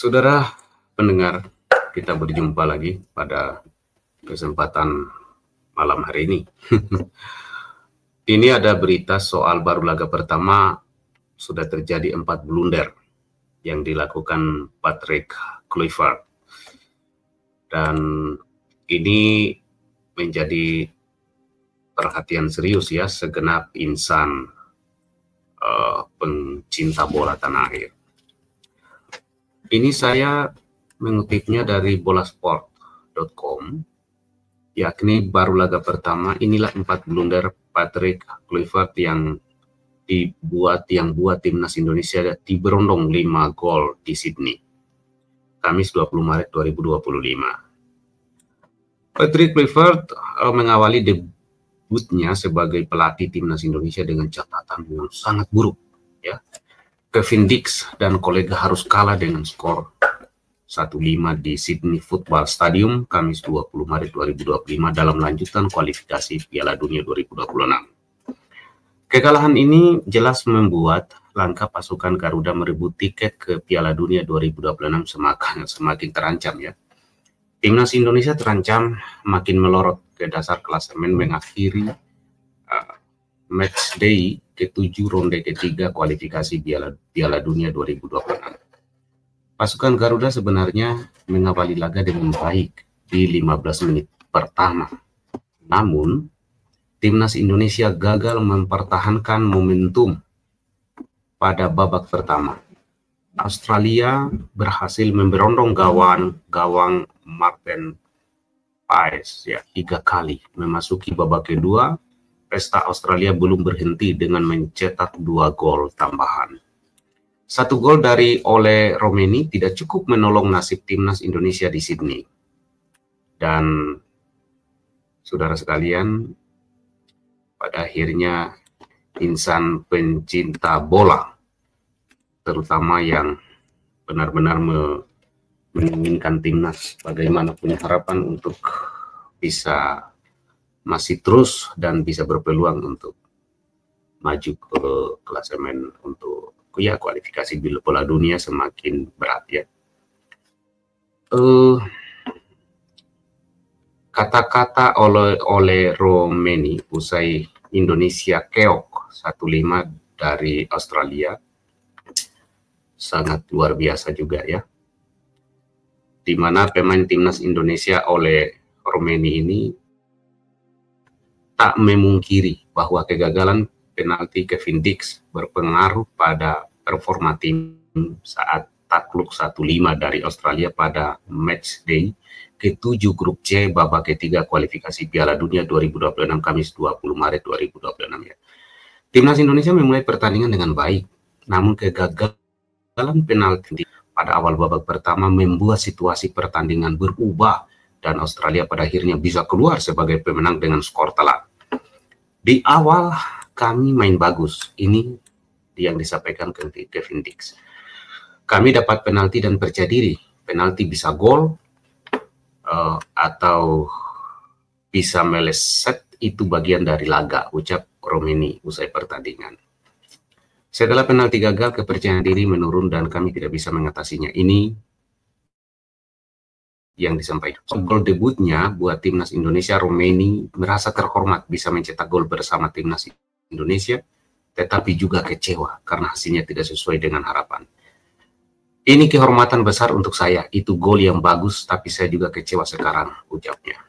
Saudara pendengar, kita berjumpa lagi pada kesempatan malam hari ini. Ini ada berita soal baru laga pertama sudah terjadi 4 blunder yang dilakukan Patrick Kluivert. Dan ini menjadi perhatian serius ya segenap insan pencinta bola tanah air. Ini saya mengutipnya dari bolasport.com, yakni baru laga pertama inilah 4 blunder Patrick Kluivert yang buat timnas Indonesia di berondong 5 gol di Sydney, Kamis 20 Maret 2025. Patrick Kluivert mengawali debutnya sebagai pelatih timnas Indonesia dengan catatan yang sangat buruk, ya. Kevin Dix dan kolega harus kalah dengan skor 1-5 di Sydney Football Stadium Kamis 20 Maret 2025 dalam lanjutan kualifikasi Piala Dunia 2026. Kekalahan ini jelas membuat langkah pasukan Garuda merebut tiket ke Piala Dunia 2026 semakin terancam ya. Timnas Indonesia terancam makin melorot ke dasar klasemen mengakhiri match day ke-7 ronde ketiga kualifikasi Piala Dunia 2026. Pasukan Garuda sebenarnya mengawali laga dengan baik di 15 menit pertama. Namun, timnas Indonesia gagal mempertahankan momentum pada babak pertama. Australia berhasil memberondong gawang Martin Paes ya 3 kali. Memasuki babak kedua, pesta Australia belum berhenti dengan mencetak 2 gol tambahan. 1 gol dari Ole Romeni tidak cukup menolong nasib timnas Indonesia di Sydney. Dan saudara sekalian, pada akhirnya insan pencinta bola, terutama yang benar-benar menginginkan timnas, bagaimana punya harapan untuk bisa masih terus dan bisa berpeluang untuk maju ke klasemen untuk ya kualifikasi Piala Dunia semakin berat ya. Kata-kata oleh Romeni usai Indonesia keok 1-5 dari Australia sangat luar biasa juga ya, di mana pemain timnas Indonesia oleh Romeni ini tak memungkiri bahwa kegagalan penalti Kevin Dix berpengaruh pada performa tim saat takluk 1-5 dari Australia pada match day ke-7 grup C babak ketiga kualifikasi Piala Dunia 2026 Kamis 20 Maret 2026 ya. Timnas Indonesia memulai pertandingan dengan baik, namun kegagalan penalti pada awal babak pertama membuat situasi pertandingan berubah dan Australia pada akhirnya bisa keluar sebagai pemenang dengan skor telak. Di awal kami main bagus, ini yang disampaikan ke Kevin Dix. Kami dapat penalti dan percaya diri, penalti bisa gol atau bisa meleset, itu bagian dari laga, ucap Romeni usai pertandingan. Setelah penalti gagal, kepercayaan diri menurun dan kami tidak bisa mengatasinya. Ini yang disampaikan. Gol debutnya buat timnas Indonesia, Romeni merasa terhormat bisa mencetak gol bersama timnas Indonesia, tetapi juga kecewa karena hasilnya tidak sesuai dengan harapan. Ini kehormatan besar untuk saya, itu gol yang bagus, tapi saya juga kecewa sekarang, ucapnya.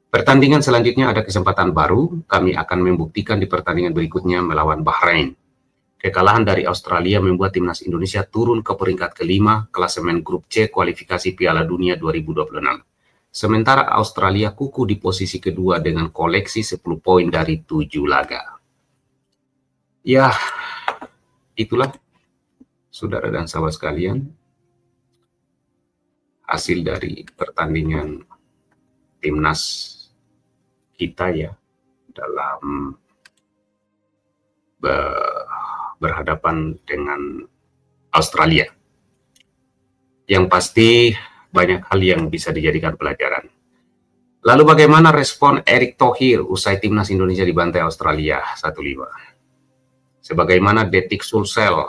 Pertandingan selanjutnya ada kesempatan baru, kami akan membuktikan di pertandingan berikutnya melawan Bahrain. Kekalahan dari Australia membuat timnas Indonesia turun ke peringkat kelima klasemen grup C kualifikasi Piala Dunia 2026. Sementara Australia kukuh di posisi kedua dengan koleksi 10 poin dari 7 laga. Ya, itulah saudara dan sahabat sekalian, hasil dari pertandingan timnas kita ya dalam berhadapan dengan Australia. Yang pasti banyak hal yang bisa dijadikan pelajaran. Lalu bagaimana respon Erick Thohir usai timnas Indonesia dibantai Australia 1-5? Sebagaimana Detik Sulsel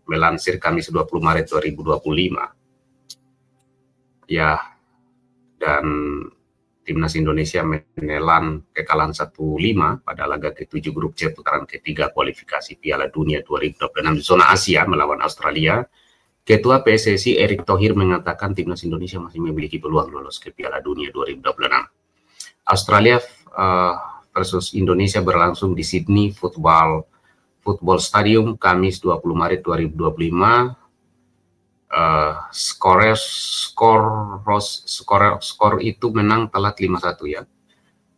melansir Kamis 20 Maret 2025. Ya, dan Timnas Indonesia menelan kekalahan 1-5 pada laga ke-7 grup C putaran ketiga kualifikasi Piala Dunia 2026 di zona Asia melawan Australia. Ketua PSSI Erick Thohir mengatakan Timnas Indonesia masih memiliki peluang lolos ke Piala Dunia 2026. Australia versus Indonesia berlangsung di Sydney Football Stadium Kamis 20 Maret 2025. Skor itu menang telak 5-1 ya.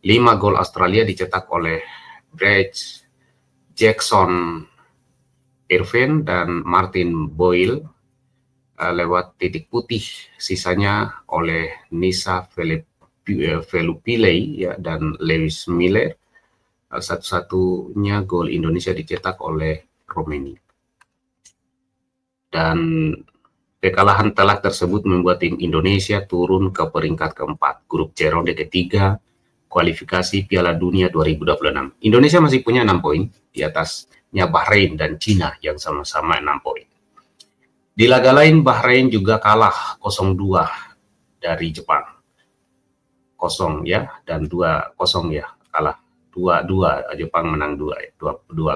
5 gol Australia dicetak oleh Brett Jackson Irvine dan Martin Boyle lewat titik putih, sisanya oleh Nisa Velupillay ya, dan Lewis Miller. Satu-satunya gol Indonesia dicetak oleh Romania. Dan kekalahan telak tersebut membuat tim Indonesia turun ke peringkat keempat grup C ronde ketiga kualifikasi Piala Dunia 2026. Indonesia masih punya 6 poin, di atasnya Bahrain dan Cina yang sama-sama 6 poin. Di laga lain Bahrain juga kalah 0-2 dari Jepang. 0 ya, dan 2-0 ya, kalah 2-2, Jepang menang 2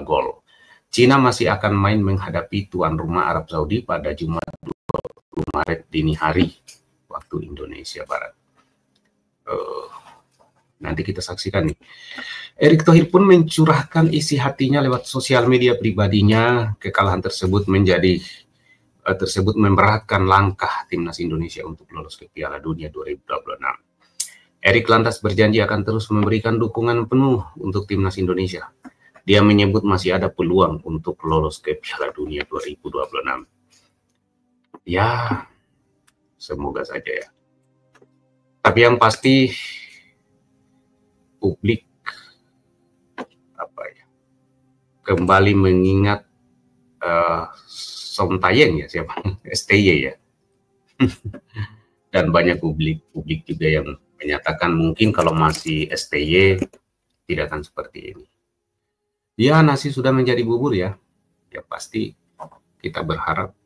gol. Cina masih akan main menghadapi tuan rumah Arab Saudi pada Jumat 20 Maret dini hari waktu Indonesia Barat. Nanti kita saksikan nih. Erick Thohir pun mencurahkan isi hatinya lewat sosial media pribadinya. Kekalahan tersebut memberatkan langkah Timnas Indonesia untuk lolos ke Piala Dunia 2026. Erick lantas berjanji akan terus memberikan dukungan penuh untuk Timnas Indonesia. Dia menyebut masih ada peluang untuk lolos ke Piala Dunia 2026. Ya, semoga saja ya. Tapi yang pasti publik kembali mengingat Som Tayeng ya, siapa? STY ya. Dan banyak publik juga yang menyatakan mungkin kalau masih STY tidak akan seperti ini. Ya, nasi sudah menjadi bubur ya. Ya pasti kita berharap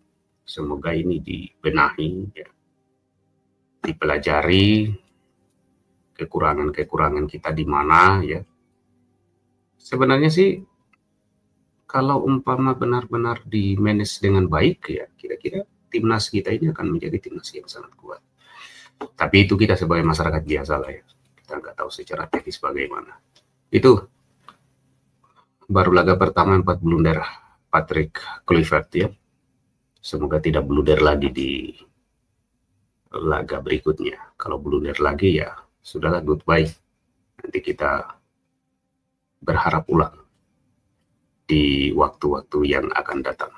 semoga ini dibenahi ya. Dipelajari kekurangan kita di mana ya. Sebenarnya sih kalau umpama benar-benar di-manage dengan baik ya, kira-kira timnas kita ini akan menjadi timnas yang sangat kuat. Tapi itu kita sebagai masyarakat biasa lah ya. Kita nggak tahu secara teknis bagaimana. Itu baru laga pertama 4 blunder Patrick Kluivert ya. Semoga tidak blunder lagi di laga berikutnya. Kalau blunder lagi ya sudahlah, goodbye. Nanti kita berharap ulang di waktu-waktu yang akan datang.